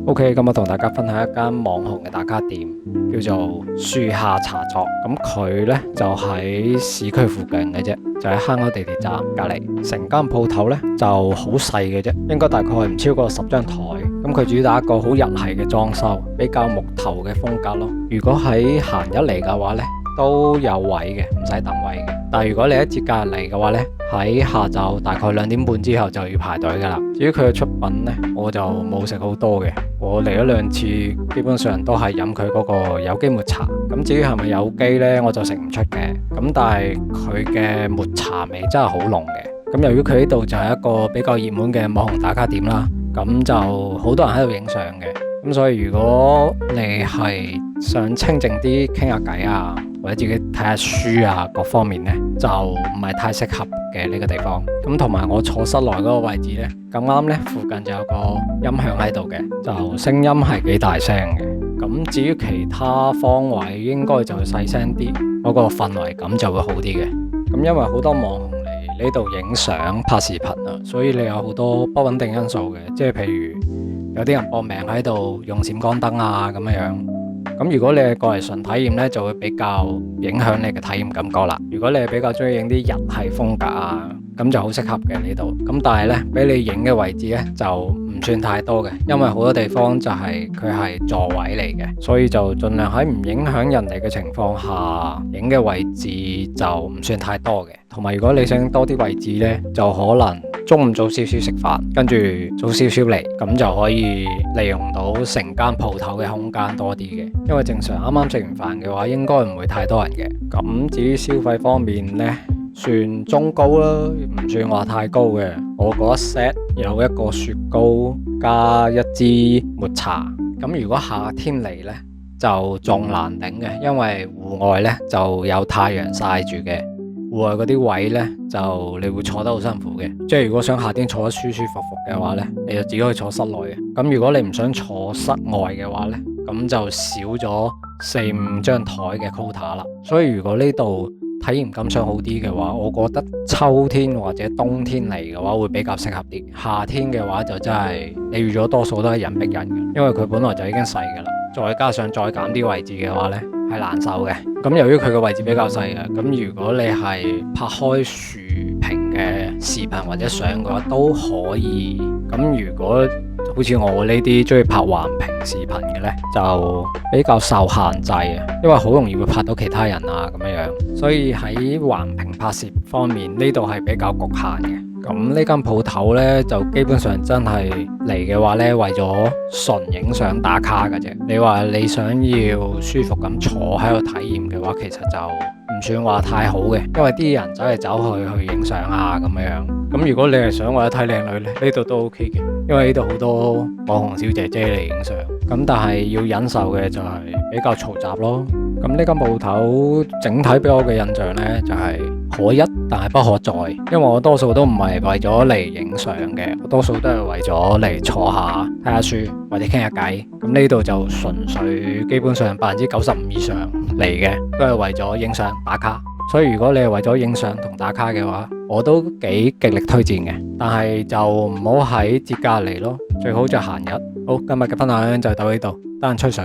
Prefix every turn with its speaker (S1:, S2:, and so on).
S1: OK，咁我同大家分享一間網紅嘅打卡店，叫做樹下茶座。咁佢呢就喺市區附近嘅啫，就喺坑口地鐵站隔離。成間鋪頭呢就好細嘅啫，應該大概唔超過10張台。咁佢主打一個好日系嘅裝修，比較木頭嘅風格咯。如果喺閒日嚟嘅話呢，都有位嘅，唔使等位嘅。但係如果你喺節假日嚟嘅話呢，喺下晝大概2點半之後就要排隊噶啦。至於佢嘅出品呢，我就冇食好多嘅。我嚟咗2次，基本上都係飲佢嗰個有機抹茶。咁至於係咪有機呢，我就食唔出嘅。咁但係佢嘅抹茶味真係好濃嘅。咁由於佢呢度就係一個比較熱門嘅網紅打卡點啦，咁就好多人喺度影相嘅。咁所以如果你係想清靜啲傾下偈啊，或者自己睇下書啊，各方面呢，就唔係太適合嘅呢個地方。咁同埋我坐室內嗰個位置呢，咁啱呢附近就有個音響喺度嘅，就聲音係幾大聲嘅。咁至於其他方位應該就會細聲啲，嗰個氛圍感就會好啲嘅。咁因為好多網紅嚟呢度影相拍視頻啊，所以你有好多不穩定因素嘅，即係譬如有啲人搏命喺度用閃光燈啊咁樣。咁如果你係過嚟純體驗呢，就會比較影響你嘅體驗感覺啦。如果你係比較中意影啲日系風格啊，咁就好適合嘅呢度。咁但係呢，俾你影嘅位置呢，就唔算太多嘅，因為好多地方就係佢係座位嚟嘅，所以就盡量喺唔影響人哋嘅情況下影嘅位置就唔算太多嘅。同埋如果你想多啲位置呢，就可能中午早少少食飯，跟住早少少嚟，咁就可以利用到成間鋪頭嘅空間多啲嘅。因為正常啱啱食完飯嘅話，應該唔會太多人嘅。咁至於消費方面呢，算中高啦，唔算話太高嘅。我嗰一 set 有一個雪糕加一支抹茶。咁如果夏天嚟呢，就仲難頂嘅，因為戶外呢就有太陽曬住嘅。戶外嗰啲位呢，就你會坐得好辛苦嘅。即係如果想夏天坐得舒舒服服嘅話呢，你就只可以坐室內嘅。咁如果你唔想坐室外嘅話呢，咁就少咗4-5張台嘅 quota 啦。所以如果呢度體驗感想好啲嘅話，我覺得秋天或者冬天嚟嘅話會比較適合啲。夏天嘅話就真係你預咗多數都係人逼人嘅，因為佢本來就已經細㗎啦，再加上再減啲位置嘅話呢，係難受嘅。咁由於佢個位置比較細嘅，咁如果你係拍開豎屏嘅視頻或者相嘅話都可以。咁如果好似我呢啲中意拍橫屏視頻嘅呢，就比較受限制啊，因為好容易會拍到其他人啊咁樣。所以喺橫屏拍攝方面呢度係比較局限嘅。咁呢間鋪頭呢，就基本上真係嚟嘅話呢，為咗純影相打卡嘅啫。你話你想要舒服咁坐喺度體驗嘅話，其實就唔算話太好嘅，因為啲人走嚟走去影相啊咁樣。咁如果你係想為咗睇靚女呢，呢度都 OK 嘅，因為呢度好多網紅小姐姐嚟影相。咁但係要忍受嘅就係比較嘈雜咯。咁呢間鋪頭整體俾我嘅印象呢，就係可一但係不可再，因為我多數都唔係為咗嚟影相嘅，我多數都係為咗嚟坐下睇下書或者傾下偈。咁呢度就純粹基本上95%以上嚟嘅都係為咗影相打卡。所以如果你係為咗影相同打卡嘅話，我都幾極力推薦嘅。但係就唔好喺節假嚟咯，最好就閒日。好，今日嘅分享就到呢度，得閒吹水。